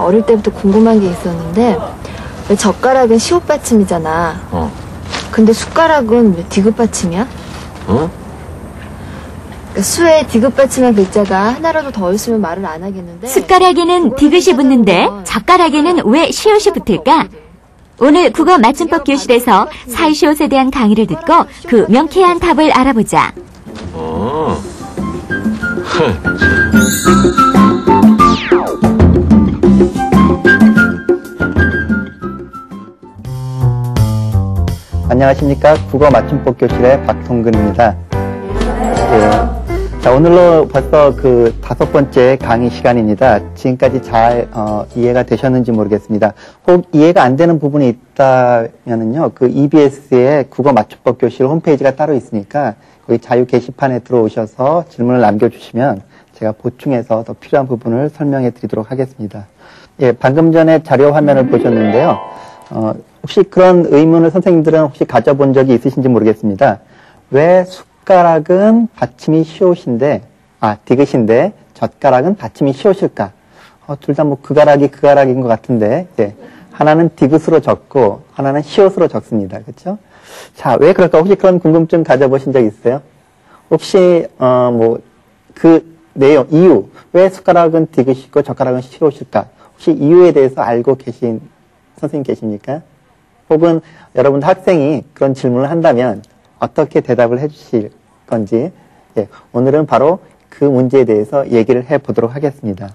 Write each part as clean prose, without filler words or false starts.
어릴 때부터 궁금한 게 있었는데 왜 젓가락은 시옷 받침이잖아. 근데 숟가락은 왜 디귿 받침이야? 그러니까 수에 디귿 받침한 글자가 하나라도 더 있으면 말을 안 하겠는데 숟가락에는 디귿이 붙는데 젓가락에는 왜 시옷이 붙을까? 오늘 국어 맞춤법 교실에서 사이시옷에 대한 강의를 듣고 그 명쾌한 답을 알아보자. 안녕하십니까. 국어 맞춤법 교실의 박성근입니다. 자, 오늘로 벌써 그 5번째 강의 시간입니다. 지금까지 잘 이해가 되셨는지 모르겠습니다. 혹 이해가 안 되는 부분이 있다면은요, 그 EBS의 국어 맞춤법 교실 홈페이지가 따로 있으니까 거기 자유 게시판에 들어오셔서 질문을 남겨주시면 제가 보충해서 더 필요한 부분을 설명해 드리도록 하겠습니다. 예, 방금 전에 자료 화면을 보셨는데요. 혹시 그런 의문을 선생님들은 혹시 가져본 적이 있으신지 모르겠습니다. 왜 숟가락은 받침이 시옷인데, 디귿인데, 젓가락은 받침이 시옷일까? 둘 다 뭐 그가락인 것 같은데, 예. 하나는 디귿으로 적고, 하나는 시옷으로 적습니다. 그렇죠? 자, 왜 그럴까? 혹시 그런 궁금증 가져보신 적 있어요? 혹시, 내용, 이유, 왜 숟가락은 디귿이고 젓가락은 시옷일까? 혹시 이유에 대해서 알고 계신 선생님 계십니까? 혹은 여러분 학생이 그런 질문을 한다면 어떻게 대답을 해주실 건지, 예, 오늘은 바로 그 문제에 대해서 얘기를 해보도록 하겠습니다.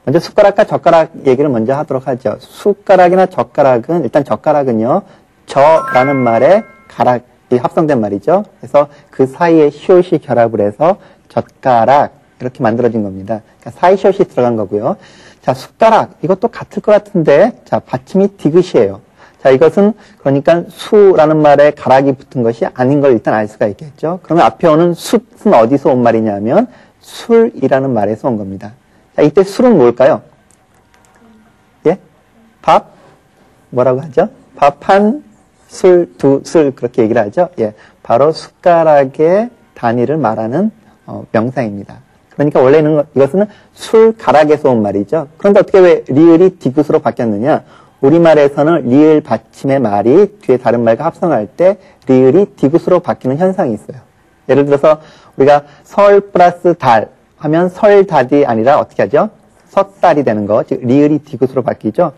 먼저 숟가락과 젓가락 얘기를 먼저 하도록 하죠. 숟가락이나 젓가락은, 일단 젓가락은요, 저라는 말에 가락이 합성된 말이죠. 그래서 그 사이에 시옷이 결합을 해서 젓가락, 이렇게 만들어진 겁니다. 그러니까 사이시옷이 들어간 거고요. 자, 숟가락, 이것도 같을 것 같은데, 자, 받침이 디귿이에요. 자, 이것은 그러니까 수라는 말에 가락이 붙은 것이 아닌 걸 일단 알 수가 있겠죠. 그러면 앞에 오는 숯은 어디서 온 말이냐면 술이라는 말에서 온 겁니다. 자, 이때 술은 뭘까요? 예? 밥? 뭐라고 하죠? 밥 한, 술, 두, 술 그렇게 얘기를 하죠. 예, 바로 숟가락의 단위를 말하는 명사입니다. 그러니까 원래는 이것은 술가락에서 온 말이죠. 그런데 어떻게 왜 리을이 디귿으로 바뀌었느냐? 우리말에서는 리을 받침의 말이 뒤에 다른 말과 합성할 때 리을이 디귿으로 바뀌는 현상이 있어요. 예를 들어서 우리가 설 플러스 달 하면 설달이 아니라 어떻게 하죠? 섣달이 되는 거, 즉 리을이 디귿으로 바뀌죠.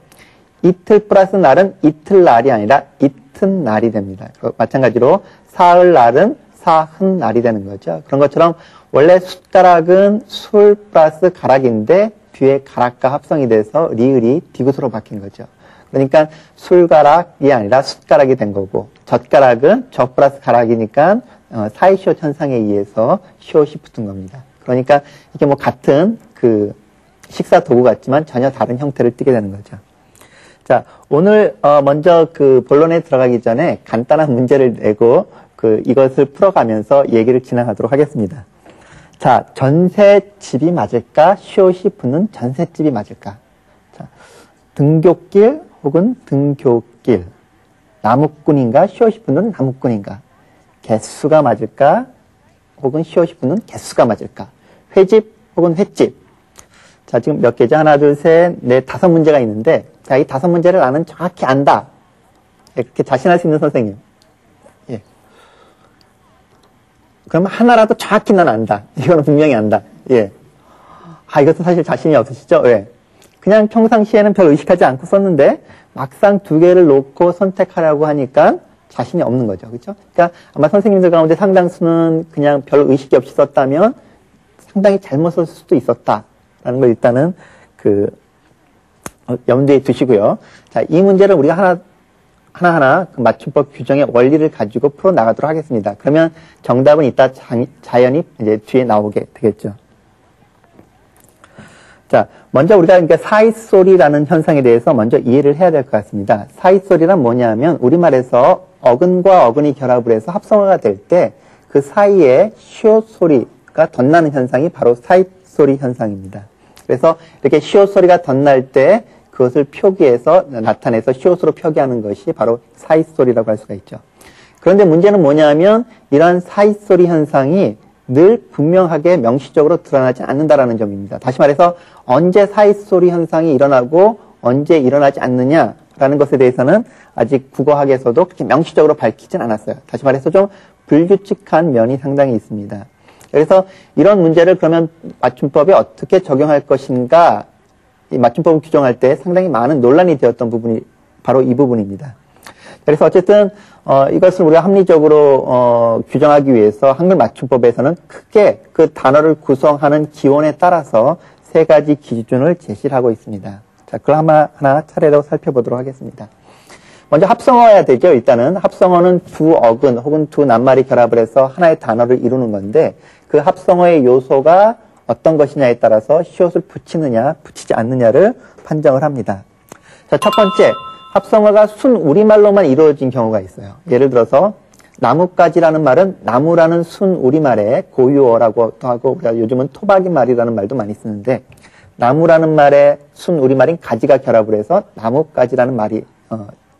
이틀 플러스 날은 이틀날이 아니라 이튿날이 됩니다. 마찬가지로 사흘날은 사흔날이 되는 거죠. 그런 것처럼 원래 숟가락은 술 플러스 가락인데 뒤에 가락과 합성이 돼서 리을이 디귿으로 바뀐 거죠. 그러니까 술가락이 아니라 숟가락이 된 거고, 젓가락은 젓 플러스 가락이니까 사이시옷 현상에 의해서 시옷이 붙은 겁니다. 그러니까 이게 뭐 같은 그 식사 도구 같지만 전혀 다른 형태를 띠게 되는 거죠. 자, 오늘 먼저 그 본론에 들어가기 전에 간단한 문제를 내고 이것을 풀어가면서 얘기를 진행하도록 하겠습니다. 자, 전셋집이 맞을까? 시옷이 붙는 전셋집이 맞을까? 자, 등굣길 혹은 등교길. 나무꾼인가? 시옷이 붙는 나무꾼인가? 개수가 맞을까? 혹은 시옷이 붙는 개수가 맞을까? 회집 혹은 횟집. 자, 지금 몇 개죠? 하나, 둘, 셋, 넷, 5문제가 있는데, 자, 이 5문제를 나는 정확히 안다. 이렇게 자신할 수 있는 선생님. 예. 그럼 하나라도 정확히 난 안다. 이거는 분명히 안다. 예. 이것도 사실 자신이 없으시죠? 왜? 그냥 평상시에는 별 의식하지 않고 썼는데, 막상 2개를 놓고 선택하라고 하니까 자신이 없는 거죠. 그렇죠? 그러니까 아마 선생님들 가운데 상당수는 그냥 별 의식이 없이 썼다면 상당히 잘못 썼을 수도 있었다라는 걸 일단은 염두에 두시고요. 자, 이 문제를 우리가 하나하나 그 맞춤법 규정의 원리를 가지고 풀어 나가도록 하겠습니다. 그러면 정답은 이따 자연히 이제 뒤에 나오게 되겠죠. 자, 먼저 우리가 그러니까 사이소리라는 현상에 대해서 먼저 이해를 해야 될 것 같습니다. 사이소리란 뭐냐면 우리말에서 어근과 어근이 결합을 해서 합성어가 될 때 그 사이에 시옷 소리가 덧나는 현상이 바로 사이소리 현상입니다. 그래서 이렇게 시옷 소리가 덧날 때 그것을 표기해서 나타내서 시옷으로 표기하는 것이 바로 사이소리라고 할 수가 있죠. 그런데 문제는 뭐냐면 이러한 사이소리 현상이 늘 분명하게 명시적으로 드러나지 않는다라는 점입니다. 다시 말해서 언제 사이소리 현상이 일어나고 언제 일어나지 않느냐라는 것에 대해서는 아직 국어학에서도 그렇게 명시적으로 밝히진 않았어요. 다시 말해서 좀 불규칙한 면이 상당히 있습니다. 그래서 이런 문제를 그러면 맞춤법에 어떻게 적용할 것인가, 이 맞춤법을 규정할 때 상당히 많은 논란이 되었던 부분이 바로 이 부분입니다. 그래서 어쨌든 이것을 우리가 합리적으로 규정하기 위해서 한글 맞춤법에서는 크게 그 단어를 구성하는 기원에 따라서 세 가지 기준을 제시를 하고 있습니다. 자, 그걸 하나 차례로 살펴보도록 하겠습니다. 먼저 합성어야 되죠. 일단은 합성어는 두 어근 혹은 두 낱말이 결합을 해서 하나의 단어를 이루는 건데 그 합성어의 요소가 어떤 것이냐에 따라서 시옷을 붙이느냐 붙이지 않느냐를 판정을 합니다. 자, 첫 번째, 합성어가 순 우리말로만 이루어진 경우가 있어요. 예를 들어서 나뭇가지라는 말은 나무라는 순 우리말의 고유어라고도 하고 우리가 요즘은 토박이 말이라는 말도 많이 쓰는데 나무라는 말의 순 우리말인 가지가 결합을 해서 나뭇가지라는 말이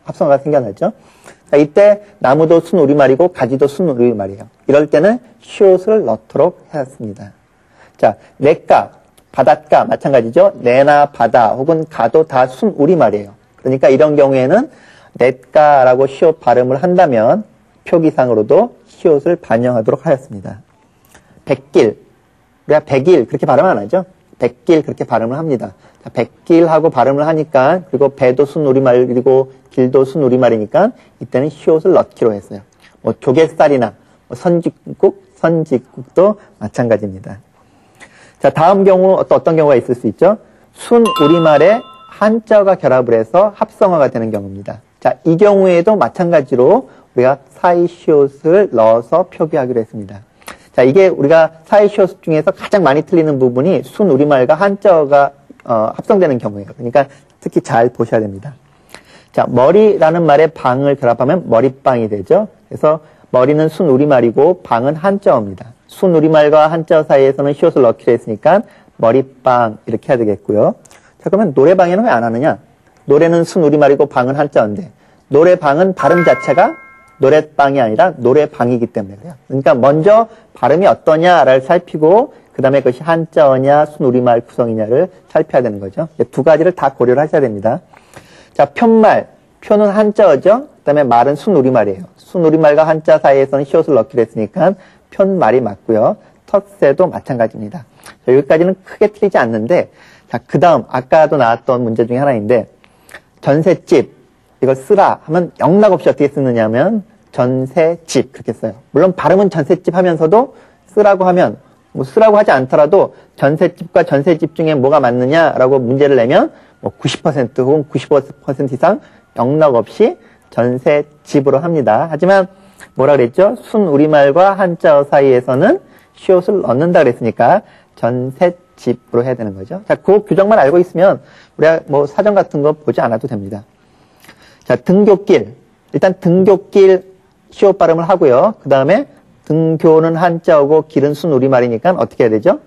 합성어가 생겨나죠. 자, 이때 나무도 순 우리말이고 가지도 순 우리말이에요. 이럴 때는 시옷을 넣도록 했습니다. 자, 내가, 바닷가 마찬가지죠. 내나 바다 혹은 가도 다 순 우리말이에요. 그러니까 이런 경우에는 넷가라고 시옷 발음을 한다면 표기상으로도 시옷을 반영하도록 하였습니다. 백길, 우리가 백일 그렇게 발음 안 하죠? 백길 그렇게 발음을 합니다. 자, 백길하고 발음을 하니까 그리고 배도 순우리말이고 길도 순우리말이니까 이때는 시옷을 넣기로 했어요. 뭐 조갯살이나 뭐 선짓국도 마찬가지입니다. 자, 다음 경우 어떤 경우가 있을 수 있죠? 순우리말에 한자어가 결합을 해서 합성어가 되는 경우입니다. 자, 이 경우에도 마찬가지로 우리가 사이시옷을 넣어서 표기하기로 했습니다. 자, 이게 우리가 사이시옷 중에서 가장 많이 틀리는 부분이 순우리말과 한자어가 합성되는 경우예요. 그러니까 특히 잘 보셔야 됩니다. 자, 머리라는 말에 방을 결합하면 머리빵이 되죠. 그래서 머리는 순우리말이고 방은 한자어입니다. 순우리말과 한자어 사이에서는 시옷을 넣기로 했으니까 머리빵 이렇게 해야 되겠고요. 자, 그러면 노래방에는 왜 안 하느냐? 노래는 순우리말이고 방은 한자어인데 노래방은 발음 자체가 노래방이 아니라 노래방이기 때문에 그래요. 그러니까 먼저 발음이 어떠냐를 살피고 그 다음에 그것이 한자어냐 순우리말 구성이냐를 살펴야 되는 거죠. 두 가지를 다 고려를 하셔야 됩니다. 자, 편말, 표는 한자어죠. 그 다음에 말은 순우리말이에요. 순우리말과 한자 사이에서는 시옷을 넣기로 했으니까 편말이 맞고요. 텃새도 마찬가지입니다. 자, 여기까지는 크게 틀리지 않는데 자, 그 다음 아까도 나왔던 문제 중에 하나인데 전셋집 이걸 쓰라 하면 영락없이 어떻게 쓰느냐면 전셋집 그렇게 써요. 물론 발음은 전셋집 하면서도 쓰라고 하면 뭐 쓰라고 하지 않더라도 전셋집과 전셋집 중에 뭐가 맞느냐라고 문제를 내면 뭐 90% 혹은 95% 이상 영락없이 전셋집으로 합니다. 하지만 뭐라 그랬죠? 순우리말과 한자어 사이에서는 시옷을 넣는다 그랬으니까 전셋집으로 해야 되는 거죠. 자, 그 규정만 알고 있으면 우리가 뭐 사전 같은 거 보지 않아도 됩니다. 자, 등굣길. 일단 등굣길 시옷 발음을 하고요. 그 다음에 등교는 한자어고 길은 순우리말이니까 어떻게 해야 되죠?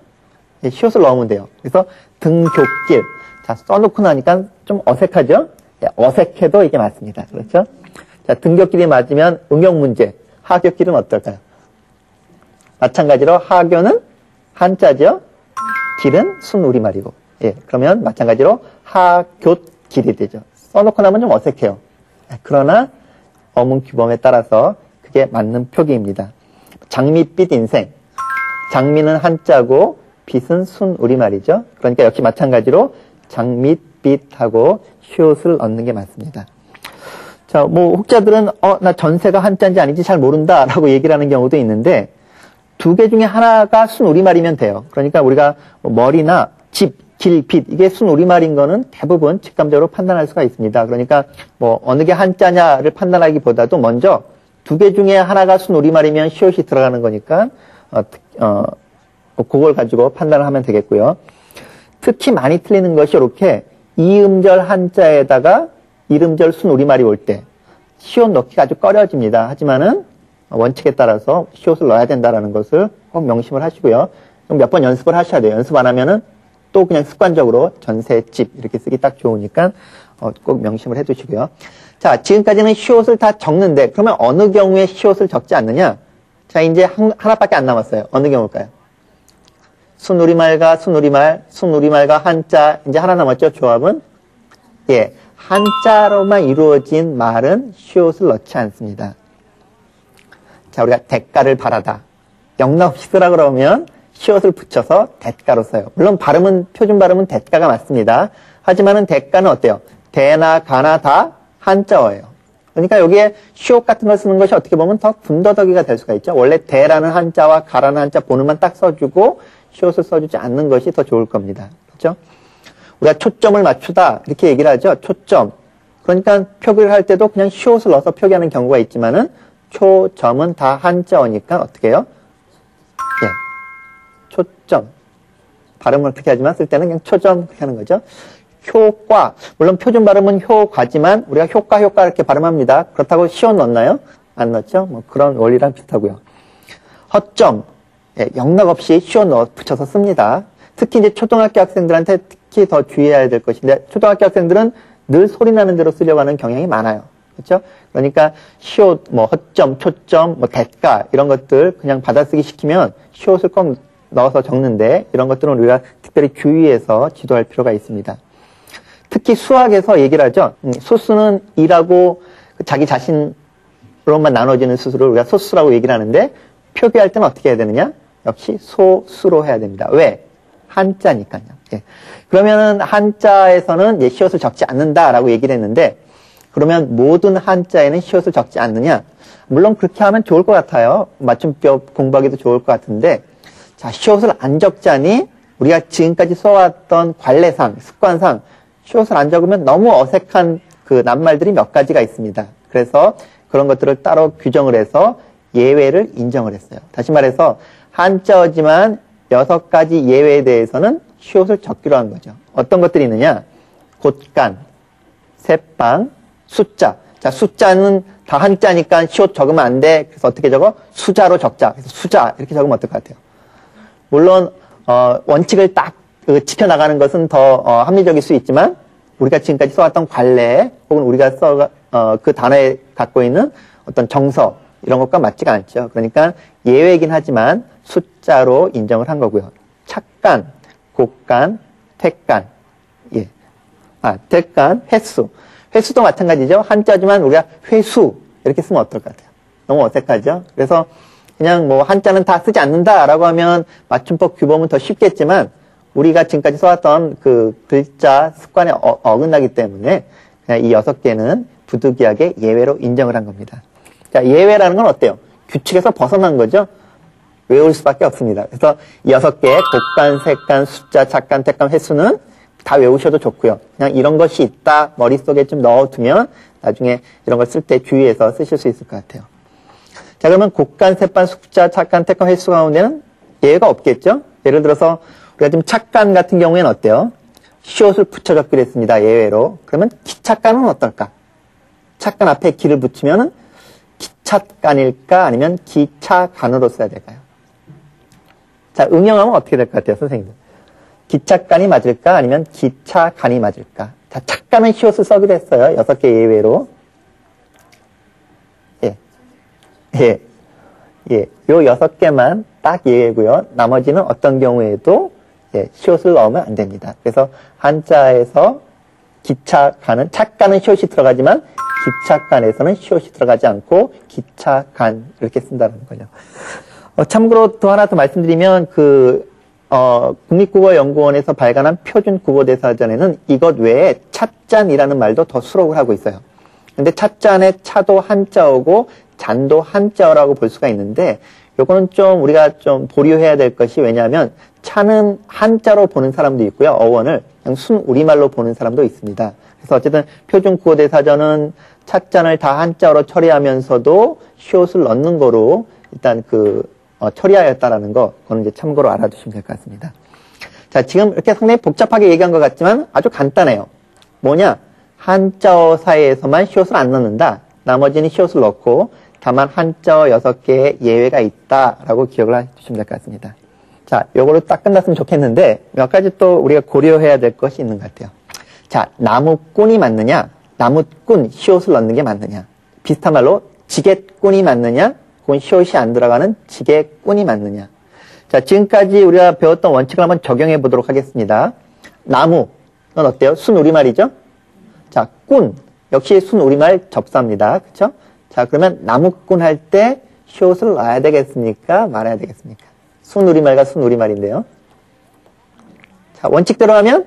시옷을 넣으면 돼요. 그래서 등굣길. 자, 써놓고 나니까 좀 어색하죠? 어색해도 이게 맞습니다. 그렇죠? 자, 등굣길이 맞으면 응용 문제. 하굣길은 어떨까요? 마찬가지로 하교는 한자죠? 길은 순우리말이고. 예, 그러면 마찬가지로 하굣길이 되죠. 써놓고 나면 좀 어색해요. 그러나 어문 규범에 따라서 그게 맞는 표기입니다. 장밋빛 인생. 장미는 한자고 빛은 순우리말이죠. 그러니까 역시 마찬가지로 장밋빛하고 시옷을 넣는 게 맞습니다. 자, 뭐 혹자들은 나 전세가 한자인지 아닌지 잘 모른다라고 얘기를 하는 경우도 있는데 두 개 중에 하나가 순우리말이면 돼요. 그러니까 우리가 머리나 집, 길, 빛 이게 순우리말인 거는 대부분 직감적으로 판단할 수가 있습니다. 그러니까 뭐 어느 게 한자냐를 판단하기보다도 먼저 두 개 중에 하나가 순우리말이면 시옷이 들어가는 거니까 그걸 가지고 판단을 하면 되겠고요. 특히 많이 틀리는 것이 이렇게 이음절 한자에다가 이름절 순우리말이 올 때 시옷 넣기가 아주 꺼려집니다. 하지만은 원칙에 따라서 시옷을 넣어야 된다는 것을 꼭 명심을 하시고요. 몇 번 연습을 하셔야 돼요. 연습 안 하면은 또 그냥 습관적으로 전셋집 이렇게 쓰기 딱 좋으니까 꼭 명심을 해두시고요. 자, 지금까지는 시옷을 다 적는데 그러면 어느 경우에 시옷을 적지 않느냐? 자, 이제 하나밖에 안 남았어요. 어느 경우일까요? 순우리말과 순우리말, 순우리말과 한자, 이제 하나 남았죠, 조합은? 예, 한자로만 이루어진 말은 시옷을 넣지 않습니다. 자, 우리가 대가를 바라다. 영락 없이 쓰라 그러면 시옷을 붙여서 대가로 써요. 물론 발음은, 표준 발음은 대가가 맞습니다. 하지만은 대가는 어때요? 대나 가나 다 한자어예요. 그러니까 여기에 시옷 같은 걸 쓰는 것이 어떻게 보면 더 군더더기가 될 수가 있죠. 원래 대라는 한자와 가라는 한자 본음만 딱 써주고 시옷을 써주지 않는 것이 더 좋을 겁니다. 그렇죠? 우리가 초점을 맞추다 이렇게 얘기를 하죠. 초점. 그러니까 표기를 할 때도 그냥 시옷을 넣어서 표기하는 경우가 있지만은 초점은 다 한자어니까 어떻게 해요? 예. 초점. 발음을 어떻게 하지만 쓸 때는 그냥 초점 그렇게 하는 거죠. 효과. 물론 표준 발음은 효과지만 우리가 효과 이렇게 발음합니다. 그렇다고 시옷 넣나요? 안 넣죠? 뭐 그런 원리랑 비슷하고요. 허점. 예, 영락 없이 시옷 넣어 붙여서 씁니다. 특히 이제 초등학교 학생들한테 특히 더 주의해야 될 것인데 초등학교 학생들은 늘 소리 나는 대로 쓰려고 하는 경향이 많아요. 그렇죠? 그러니까 시옷, 뭐 허점, 초점, 뭐 대가 이런 것들 그냥 받아쓰기 시키면 시옷을 꼭 넣어서 적는데 이런 것들은 우리가 특별히 주의해서 지도할 필요가 있습니다. 특히 수학에서 얘기를 하죠. 소수는 2라고 자기 자신으로만 나눠지는 수를 우리가 소수라고 얘기를 하는데 표기할 때는 어떻게 해야 되느냐? 역시 소수로 해야 됩니다. 왜? 한자니까요. 예. 그러면은 한자에서는 예, 시옷을 적지 않는다라고 얘기를 했는데 그러면 모든 한자에는 시옷을 적지 않느냐? 물론 그렇게 하면 좋을 것 같아요. 맞춤법 공부하기도 좋을 것 같은데 자, 시옷을 안 적자니 우리가 지금까지 써왔던 관례상, 습관상 시옷을 안 적으면 너무 어색한 그 낱말들이 몇 가지가 있습니다. 그래서 그런 것들을 따로 규정을 해서 예외를 인정을 했어요. 다시 말해서 한자어지만 6가지 예외에 대해서는 시옷을 적기로 한 거죠. 어떤 것들이 있느냐? 곳간, 새빵, 숫자. 자, 숫자는 다 한자니까 시옷 적으면 안 돼. 그래서 어떻게 적어? 수자로 적자. 그래서 수자 이렇게 적으면 어떨 것 같아요? 물론 원칙을 딱 지켜나가는 것은 더 합리적일 수 있지만 우리가 지금까지 써왔던 관례 혹은 우리가 그 단어에 갖고 있는 어떤 정서 이런 것과 맞지가 않죠. 그러니까 예외이긴 하지만 숫자로 인정을 한 거고요. 착간, 곡간, 택간, 예, 택간, 횟수. 횟수도 마찬가지죠. 한자지만 우리가 회수 이렇게 쓰면 어떨 것 같아요? 너무 어색하죠. 그래서 그냥 뭐 한자는 다 쓰지 않는다라고 하면 맞춤법 규범은 더 쉽겠지만 우리가 지금까지 써왔던 그 글자 습관에 어긋나기 때문에 그냥 이 6개는 부득이하게 예외로 인정을 한 겁니다. 자, 예외라는 건 어때요? 규칙에서 벗어난 거죠? 외울 수밖에 없습니다. 그래서 6개, 곡간, 색간, 숫자, 착간, 택간, 횟수는 다 외우셔도 좋고요. 그냥 이런 것이 있다, 머릿속에 좀 넣어두면 나중에 이런 걸 쓸 때 주의해서 쓰실 수 있을 것 같아요. 자, 그러면 곡간, 색간, 숫자, 착간, 택간, 횟수 가운데는 예외가 없겠죠? 예를 들어서 우리가 지금 착간 같은 경우에는 어때요? 시옷을 붙여 적기로 했습니다. 예외로. 그러면 기착간은 어떨까? 착간 앞에 기를 붙이면은 기착간일까? 아니면 기차간으로 써야 될까요? 자, 응용하면 어떻게 될 것 같아요, 선생님들? 기착간이 맞을까? 아니면 기차간이 맞을까? 자, 착간은 시옷을 써기로 했어요. 6개 예외로. 예. 요 6개만 딱 예외고요. 나머지는 어떤 경우에도 시옷을 넣으면 안 됩니다. 그래서 한자에서 기차간은, 착간은 시옷이 들어가지만 기차간에서는 시옷이 들어가지 않고 기차간 이렇게 쓴다는 거죠. 참고로 또 하나 더 말씀드리면 국립국어연구원에서 발간한 표준국어대사전에는 이것 외에 찻잔이라는 말도 더 수록을 하고 있어요. 근데 찻잔의 차도 한자어고 잔도 한자어라고 볼 수가 있는데 요거는 좀 우리가 좀 보류해야 될 것이 왜냐하면 차는 한자로 보는 사람도 있고요. 어원을 그냥 순 우리말로 보는 사람도 있습니다. 그래서 어쨌든 표준국어대사전은 찻잔을 다 한자어로 처리하면서도 시옷을 넣는 거로 일단 처리하였다라는 거 그거는 이제 참고로 알아두시면 될 것 같습니다. 자, 지금 이렇게 상당히 복잡하게 얘기한 것 같지만 아주 간단해요. 뭐냐? 한자어 사이에서만 시옷을 안 넣는다. 나머지는 시옷을 넣고 다만 한자어 6개의 예외가 있다라고 기억을 해주시면 될 것 같습니다. 자, 요거로 딱 끝났으면 좋겠는데 몇 가지 또 우리가 고려해야 될 것이 있는 것 같아요. 자, 나무꾼이 맞느냐? 나무꾼 시옷을 넣는 게 맞느냐? 비슷한 말로 지게꾼이 맞느냐? 혹은 시옷이 안 들어가는 직의 꾼이 맞느냐. 자, 지금까지 우리가 배웠던 원칙을 한번 적용해 보도록 하겠습니다. 나무는 어때요? 순우리말이죠? 자, 꾼. 역시 순우리말 접사입니다. 그쵸? 자, 그러면 나무꾼 할 때 시옷을 넣어야 되겠습니까? 말아야 되겠습니까? 순우리말과 순우리말인데요. 자, 원칙대로 하면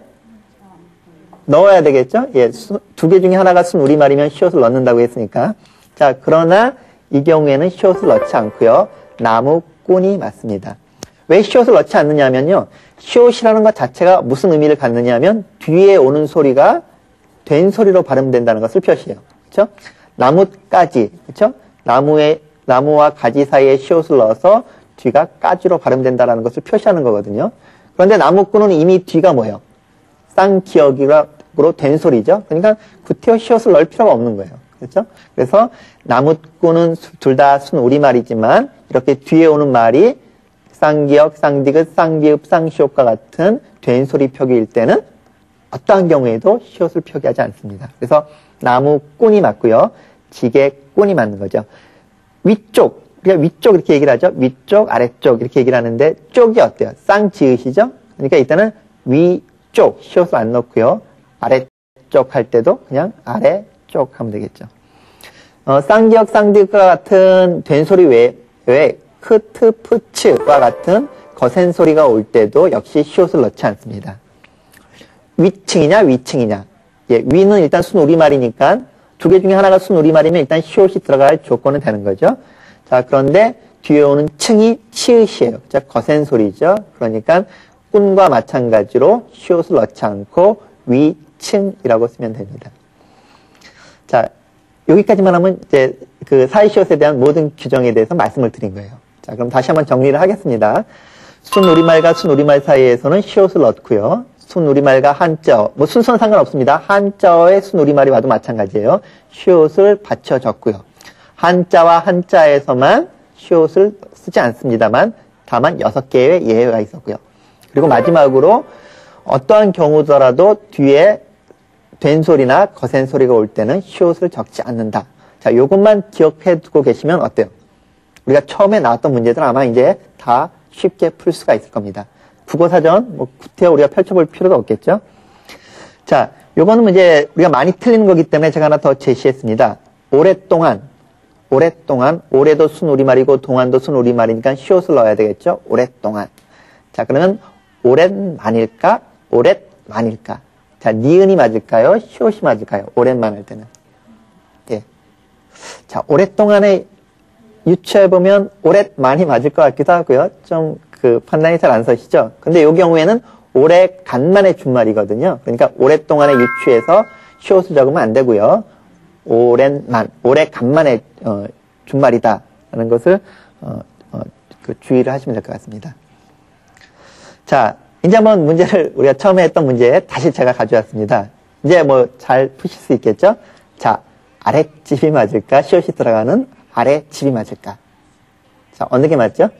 넣어야 되겠죠? 예, 두 개 중에 하나가 순우리말이면 시옷을 넣는다고 했으니까. 자, 그러나 이 경우에는 시옷을 넣지 않고요. 나무꾼이 맞습니다. 왜 시옷을 넣지 않느냐면요. 시옷이라는 것 자체가 무슨 의미를 갖느냐면 뒤에 오는 소리가 된 소리로 발음된다는 것을 표시해요. 그렇죠? 나뭇가지, 그렇죠? 나무와 가지 사이에 시옷을 넣어서 뒤가 까지로 발음된다는 것을 표시하는 거거든요. 그런데 나무꾼은 이미 뒤가 뭐예요? 쌍기역으로 된 소리죠. 그러니까 구태여 시옷을 넣을 필요가 없는 거예요. 그렇죠? 그래서 나무꾼은 둘 다 순우리말이지만 이렇게 뒤에 오는 말이 쌍기역, 쌍디귿, 쌍비읍, 쌍시옷과 같은 된 소리 표기일 때는 어떠한 경우에도 시옷을 표기하지 않습니다. 그래서 나무꾼이 맞고요. 지게꾼이 맞는 거죠. 위쪽, 우리가 위쪽 이렇게 얘기를 하죠. 위쪽, 아래쪽 이렇게 얘기를 하는데 쪽이 어때요? 쌍지읒이죠. 그러니까 일단은 위쪽 시옷을 안 넣고요. 아래쪽 할 때도 그냥 아래쪽 하면 되겠죠. 쌍기역, 쌍디귿과 같은 된 소리 외에 크트, 푸츠와 같은 거센 소리가 올 때도 역시 시옷을 넣지 않습니다. 위층이냐 위층이냐. 예, 위는 일단 순우리말이니까 두 개 중에 하나가 순우리말이면 일단 시옷이 들어갈 조건은 되는 거죠. 자, 그런데 뒤에 오는 층이 치읓이에요. 자, 거센 소리죠. 그러니까 꾼과 마찬가지로 시옷을 넣지 않고 위층이라고 쓰면 됩니다. 자, 여기까지만 하면 이제 그 사이시옷에 대한 모든 규정에 대해서 말씀을 드린 거예요. 자, 그럼 다시 한번 정리를 하겠습니다. 순우리말과 순우리말 사이에서는 시옷을 넣고요. 순우리말과 한자, 뭐 순서는 상관없습니다. 한자어에 순우리말이 와도 마찬가지예요. 시옷을 받쳐 적고요. 한자와 한자에서만 시옷을 쓰지 않습니다만 다만 6개의 예외가 있었고요. 그리고 마지막으로 어떠한 경우더라도 뒤에 된 소리나 거센 소리가 올 때는 시옷을 적지 않는다. 자, 요것만 기억해 두고 계시면 어때요? 우리가 처음에 나왔던 문제들 아마 이제 다 쉽게 풀 수가 있을 겁니다. 국어사전, 구태여 우리가 펼쳐볼 필요도 없겠죠? 자, 요거는 이제 우리가 많이 틀리는 거기 때문에 제가 하나 더 제시했습니다. 오랫동안, 올해도 순우리말이고 동안도 순우리말이니까 시옷을 넣어야 되겠죠? 오랫동안. 자, 그러면 오랫만일까? 오랫만일까? 자, 니은이 맞을까요? 시옷이 맞을까요? 오랫만 할 때는. 예. 자, 오랫동안에 유추해보면 오랫만이 맞을 것 같기도 하고요. 좀 판단이 잘 안 서시죠? 근데 이 경우에는 오래간만의 준말이거든요. 그러니까 오랫동안에 유추해서 시옷을 적으면 안 되고요. 오래간만의 준말이다라는 것을 주의를 하시면 될 것 같습니다. 자, 이제 한번 문제를 우리가 처음에 했던 문제 다시 제가 가져왔습니다. 이제 뭐 잘 푸실 수 있겠죠? 자, 아랫집이 맞을까? 시옷이 들어가는 아랫집이 맞을까? 자, 어느 게 맞죠?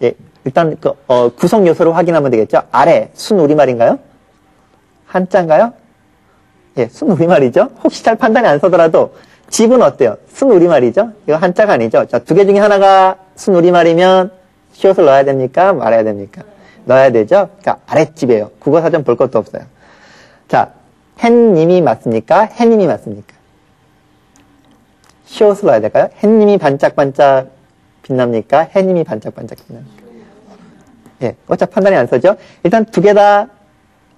예, 일단 구성 요소를 확인하면 되겠죠? 아래, 순우리말인가요? 한자인가요? 예, 순우리말이죠? 혹시 잘 판단이 안 서더라도 집은 어때요? 순우리말이죠? 이거 한자가 아니죠? 자, 두 개 중에 하나가 순우리말이면 시옷을 넣어야 됩니까? 말아야 됩니까? 넣어야 되죠? 그러니까 아랫집이에요. 국어사전 볼 것도 없어요. 자, 햇님이 맞습니까? 해님이 맞습니까? 시옷을 넣어야 될까요? 햇님이 반짝반짝 빛납니까? 해님이 반짝반짝 빛납니까? 예, 어차피 판단이 안 서죠? 일단 두 개 다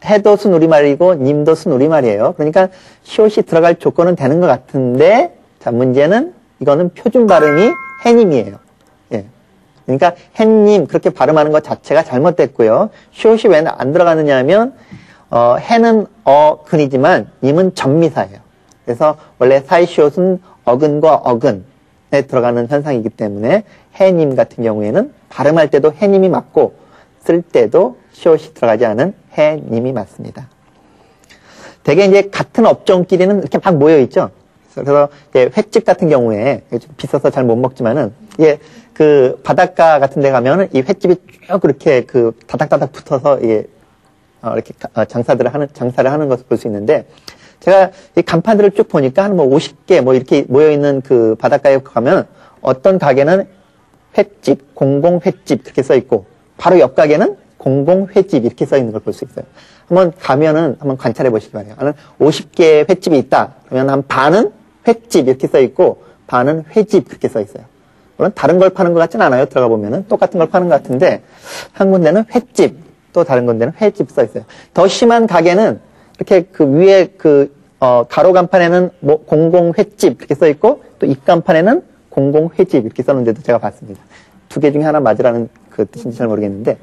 해도 순우리말이고 님도 순우리말이에요. 그러니까 시옷이 들어갈 조건은 되는 것 같은데 자, 문제는 이거는 표준 발음이 해님이에요. 예. 그러니까 해님 그렇게 발음하는 것 자체가 잘못됐고요. 시옷이 왜 안 들어가느냐 하면 해는 어근이지만 님은 전미사예요. 그래서 원래 사이시옷은 어근과 어근에 들어가는 현상이기 때문에 해님 같은 경우에는 발음할 때도 해님이 맞고 쓸 때도 시옷이 들어가지 않은 해님이 맞습니다. 대개 이제 같은 업종끼리는 이렇게 막 모여 있죠. 그래서 횟집 같은 경우에 좀 비싸서 잘 못 먹지만은 이게 그 바닷가 같은 데 가면은 이 횟집이 쭉 그렇게 다닥다닥 붙어서 이게 이렇게 장사를 하는 것을 볼 수 있는데 제가 이 간판들을 쭉 보니까 한 뭐 50개 뭐 이렇게 모여있는 그 바닷가에 가면 어떤 가게는 횟집, 공공횟집 이렇게 써있고 바로 옆 가게는 공공회집 이렇게 써있는 걸 볼 수 있어요. 한번 가면은 한번 관찰해 보시기 바래요. 나는 50개의 횟집이 있다. 그러면 한 반은 횟집 이렇게 써있고 반은 회집 그렇게 써있어요. 물론 다른 걸 파는 것 같진 않아요. 들어가 보면은 똑같은 걸 파는 것 같은데 한 군데는 횟집 또 다른 군데는 회집 써있어요. 더 심한 가게는 이렇게 그 위에 가로 간판에는 뭐 공공횟집 이렇게 써있고 또 입간판에는 공공회집 이렇게 써놓은데도 제가 봤습니다. 두 개 중에 하나 맞으라는 그 뜻인지 잘 모르겠는데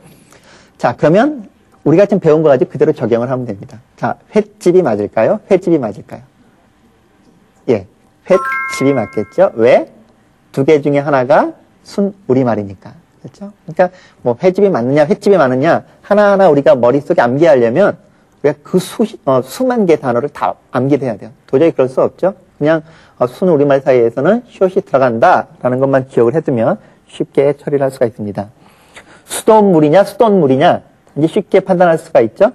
자 그러면 우리가 지금 배운 거 가지고 그대로 적용을 하면 됩니다. 자 횟집이 맞을까요? 회집이 맞을까요? 예, 횟집이 맞겠죠. 왜? 두 개 중에 하나가 순 우리말이니까. 그렇죠? 그러니까 뭐 회집이 맞느냐 횟집이 맞느냐 하나하나 우리가 머릿속에 암기하려면 우리가 그 수만 개 단어를 다 암기를 해야 돼요. 도저히 그럴 수 없죠. 그냥 순 우리말 사이에서는 시옷이 들어간다라는 것만 기억을 해두면 쉽게 처리를 할 수가 있습니다. 수돗물이냐 수돗물이냐 이제 쉽게 판단할 수가 있죠.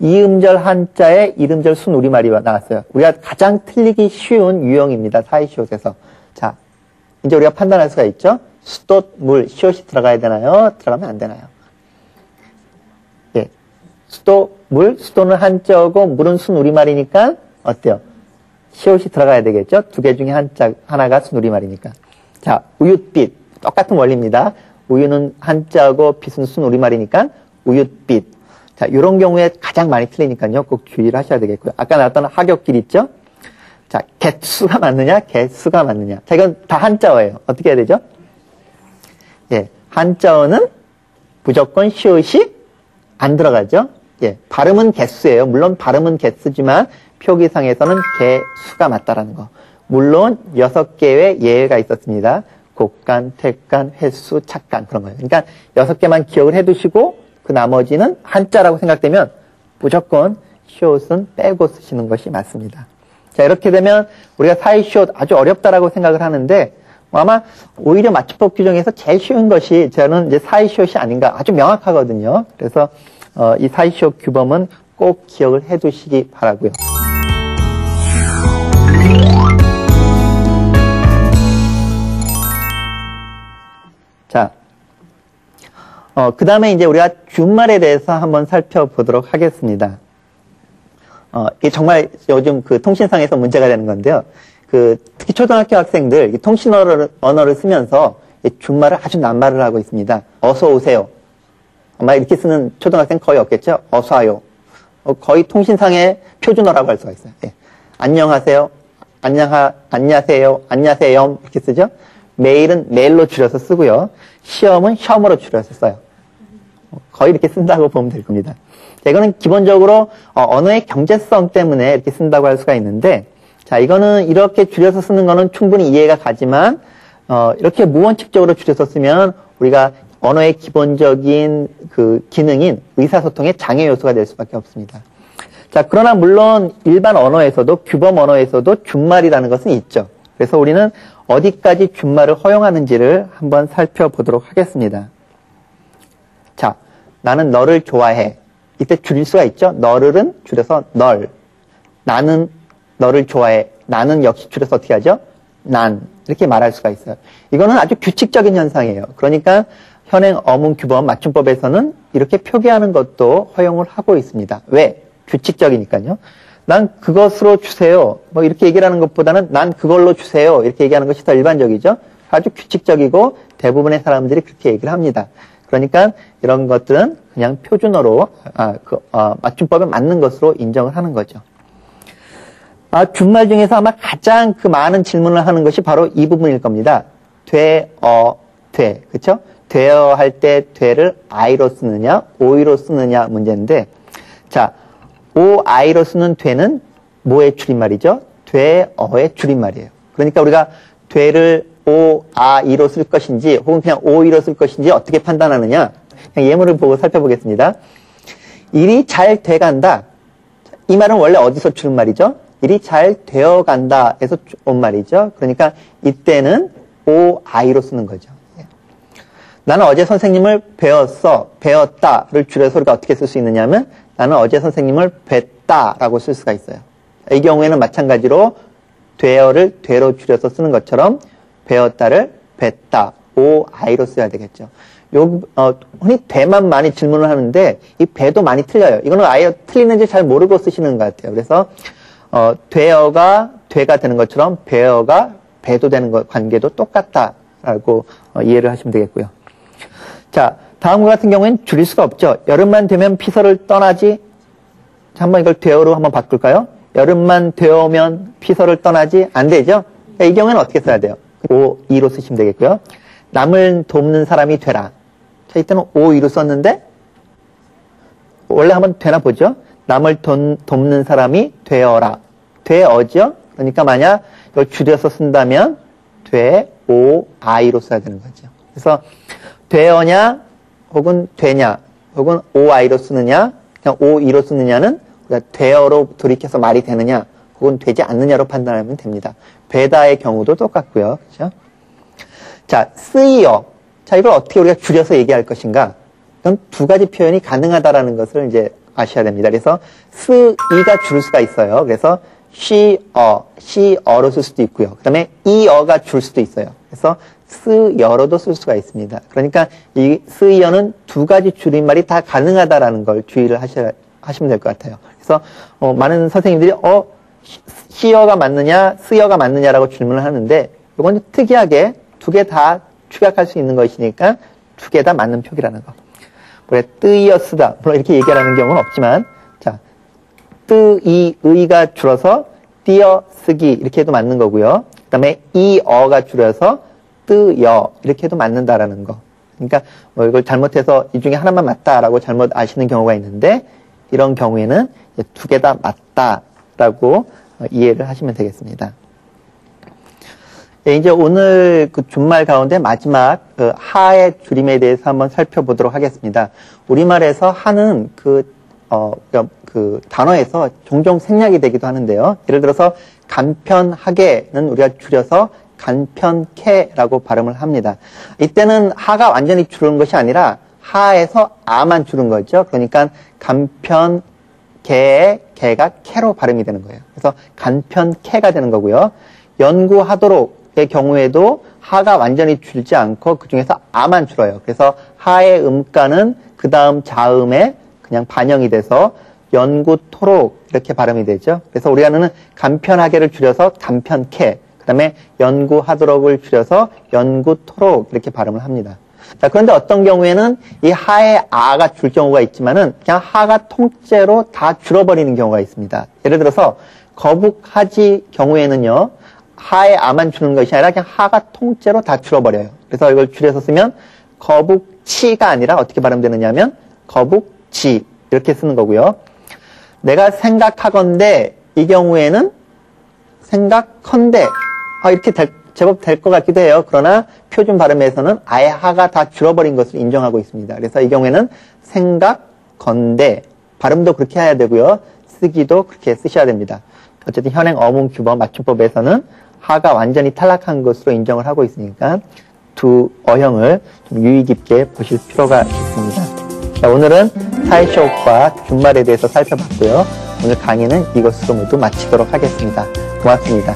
이음절 한자에 이름절 순 우리말이 나왔어요. 우리가 가장 틀리기 쉬운 유형입니다. 사이시옷에서. 자, 이제 우리가 판단할 수가 있죠. 수돗물, 시옷이 들어가야 되나요? 들어가면 안 되나요? 예. 수돗물, 수도는 한자고 물은 순 우리말이니까 어때요? 시옷이 들어가야 되겠죠? 두 개 중에 하나가 순 우리말이니까. 자, 우윳빛. 똑같은 원리입니다. 우유는 한자고 빛은 순 우리말이니까 우윳빛. 자, 이런 경우에 가장 많이 틀리니까요. 꼭 주의를 하셔야 되겠고요. 아까 나왔던 하굣길 있죠? 자, 갯수가 맞느냐? 개수가 맞느냐? 자, 이건 다 한자어예요. 어떻게 해야 되죠? 예, 한자어는 무조건 시옷이 안 들어가죠? 예, 발음은 개수예요. 물론 발음은 개수지만 표기상에서는 개수가 맞다라는 거. 물론 6개의 예외가 있었습니다. 곡간, 택간, 횟수, 착간 그런 거예요. 그러니까 6개만 기억을 해두시고 그 나머지는 한자라고 생각되면 무조건 시옷은 빼고 쓰시는 것이 맞습니다. 자, 이렇게 되면 우리가 사이시옷 아주 어렵다라고 생각을 하는데 아마 오히려 맞춤법 규정에서 제일 쉬운 것이 저는 이제 사이시옷이 아닌가 아주 명확하거든요. 그래서 이 사이시옷 규범은 꼭 기억을 해두시기 바라고요. 자, 그 다음에 이제 우리가 준말에 대해서 한번 살펴보도록 하겠습니다. 이게 정말 요즘 그 통신상에서 문제가 되는 건데요. 특히 초등학교 학생들 통신 언어를 쓰면서 준말을 아주 낱말을 하고 있습니다. 어서 오세요. 아마 이렇게 쓰는 초등학생 거의 없겠죠? 어서 와요. 거의 통신상의 표준어라고 할 수가 있어요. 예. 안녕하세요. 안녕하세요. 안녕하세요. 이렇게 쓰죠? 메일은 메일로 줄여서 쓰고요. 시험은 시험으로 줄여서 써요. 거의 이렇게 쓴다고 보면 될 겁니다. 자, 이거는 기본적으로 언어의 경제성 때문에 이렇게 쓴다고 할 수가 있는데 자, 이거는 이렇게 줄여서 쓰는 거는 충분히 이해가 가지만 이렇게 무원칙적으로 줄여서 쓰면 우리가 언어의 기본적인 그 기능인 의사소통의 장애 요소가 될 수밖에 없습니다. 자, 그러나 물론 일반 언어에서도 규범 언어에서도 준말이라는 것은 있죠. 그래서 우리는 어디까지 준말을 허용하는지를 한번 살펴보도록 하겠습니다. 자, 나는 너를 좋아해. 이때 줄일 수가 있죠. 너를은 줄여서 널. 나는 너를 좋아해. 나는 역시 줄여서 어떻게 하죠? 난. 이렇게 말할 수가 있어요. 이거는 아주 규칙적인 현상이에요. 그러니까 현행 어문 규범 맞춤법에서는 이렇게 표기하는 것도 허용을 하고 있습니다. 왜? 규칙적이니까요. 난 그것으로 주세요. 뭐 이렇게 얘기를 하는 것보다는 난 그걸로 주세요. 이렇게 얘기하는 것이 더 일반적이죠. 아주 규칙적이고 대부분의 사람들이 그렇게 얘기를 합니다. 그러니까 이런 것들은 그냥 표준어로 맞춤법에 맞는 것으로 인정을 하는 거죠. 준말 중에서 아마 가장 그 많은 질문을 하는 것이 바로 이 부분일 겁니다. 돼. 그렇죠? 되어 할 때 되를 I로 쓰느냐, OI로 쓰느냐 문제인데 자, OI로 쓰는 되는 뭐의 줄임말이죠? 되어의 줄임말이에요. 그러니까 우리가 되를 OI로 쓸 것인지 혹은 그냥 OI로 쓸 것인지 어떻게 판단하느냐? 그냥 예문을 보고 살펴보겠습니다. 일이 잘 돼간다. 이 말은 원래 어디서 줄은 말이죠? 일이 잘 되어간다 에서 온 말이죠. 그러니까 이때는 OI로 쓰는 거죠. 나는 어제 선생님을 배웠다를 줄여서 우리가 어떻게 쓸 수 있느냐면 나는 어제 선생님을 뵀다라고 쓸 수가 있어요. 이 경우에는 마찬가지로 되어를 되로 줄여서 쓰는 것처럼 배웠다를 뵀다, 오아이로 써야 되겠죠. 흔히 되만 많이 질문을 하는데 이 배도 많이 틀려요. 이거는 아예 틀리는지 잘 모르고 쓰시는 것 같아요. 그래서 되어가 되가 되는 것처럼 배어가 배도 되는 관계도 똑같다라고 이해를 하시면 되겠고요. 자, 다음과 같은 경우에는 줄일 수가 없죠. 여름만 되면 피서를 떠나지. 자, 한번 이걸 되어로 한번 바꿀까요? 여름만 되어오면 피서를 떠나지. 안 되죠? 그러니까 이 경우에는 어떻게 써야 돼요? 오이로 쓰시면 되겠고요. 남을 돕는 사람이 되라. 자, 이때는 오이로 썼는데 원래 한번 되나 보죠? 남을 돕는 사람이 되어라. 되어죠? 그러니까 만약 이걸 줄여서 쓴다면 되, 오, 아이로 써야 되는 거죠. 그래서 되어냐 혹은 되냐 혹은 오아이로 쓰느냐 그냥 오이로 쓰느냐는 우리가 되어로 돌이켜서 말이 되느냐 혹은 되지 않느냐로 판단하면 됩니다. 되다의 경우도 똑같고요. 그렇죠? 자, 쓰이어. 자, 이걸 어떻게 우리가 줄여서 얘기할 것인가? 그럼 두 가지 표현이 가능하다라는 것을 이제 아셔야 됩니다. 그래서 쓰이가 줄 수가 있어요. 그래서 시어로 쓸 수도 있고요. 그 다음에 이어가 줄 수도 있어요. 그래서 쓰여로도 쓸 수가 있습니다. 그러니까 이 쓰이어는 두 가지 줄임말이 다 가능하다라는 걸 주의를 하시면 될 것 같아요. 그래서 많은 선생님들이 시어가 맞느냐 쓰여가 맞느냐라고 질문을 하는데 이건 특이하게 두 개 다 축약할 수 있는 것이니까 두 개 다 맞는 표기라는 거. 그래, 뜨이어 쓰다. 물론 이렇게 얘기하는 경우는 없지만 자, 뜨이의가 줄어서 띄어 쓰기 이렇게 해도 맞는 거고요. 그 다음에 이어가 줄여서 뜨여 이렇게 해도 맞는다라는 거. 그러니까 이걸 잘못해서 이 중에 하나만 맞다라고 잘못 아시는 경우가 있는데 이런 경우에는 두 개 다 맞다라고 이해를 하시면 되겠습니다. 네, 이제 오늘 그 준말 가운데 마지막 그 하의 줄임에 대해서 한번 살펴보도록 하겠습니다. 우리말에서 하는 그 단어에서 종종 생략이 되기도 하는데요. 예를 들어서 간편하게는 우리가 줄여서 간편케라고 발음을 합니다. 이때는 하가 완전히 줄은 것이 아니라 하에서 아만 줄은 거죠. 그러니까 간편개의 개가 캐로 발음이 되는 거예요. 그래서 간편케가 되는 거고요. 연구하도록의 경우에도 하가 완전히 줄지 않고 그 중에서 아만 줄어요. 그래서 하의 음가는 그 다음 자음에 그냥 반영이 돼서 연구토록 이렇게 발음이 되죠. 그래서 우리가 하는 간편하게를 줄여서 간편케, 그 다음에 연구하도록을 줄여서 연구토록 이렇게 발음을 합니다. 자, 그런데 어떤 경우에는 이 하의 아가 줄 경우가 있지만은 그냥 하가 통째로 다 줄어버리는 경우가 있습니다. 예를 들어서 거북하지 경우에는요, 하의 아만 주는 것이 아니라 그냥 하가 통째로 다 줄어버려요. 그래서 이걸 줄여서 쓰면 거북치가 아니라 어떻게 발음되느냐 하면 거북지 이렇게 쓰는 거고요. 내가 생각하건대 이 경우에는 생각컨대 이렇게 제법 될 것 같기도 해요. 그러나 표준 발음에서는 아예 하가 다 줄어버린 것을 인정하고 있습니다. 그래서 이 경우에는 생각건대 발음도 그렇게 해야 되고요. 쓰기도 그렇게 쓰셔야 됩니다. 어쨌든 현행 어문 규범 맞춤법에서는 하가 완전히 탈락한 것으로 인정을 하고 있으니까 두 어형을 좀 유의 깊게 보실 필요가 있습니다. 자, 오늘은 사이쇼과 준말에 대해서 살펴봤고요. 오늘 강의는 이것으로 모두 마치도록 하겠습니다. 고맙습니다.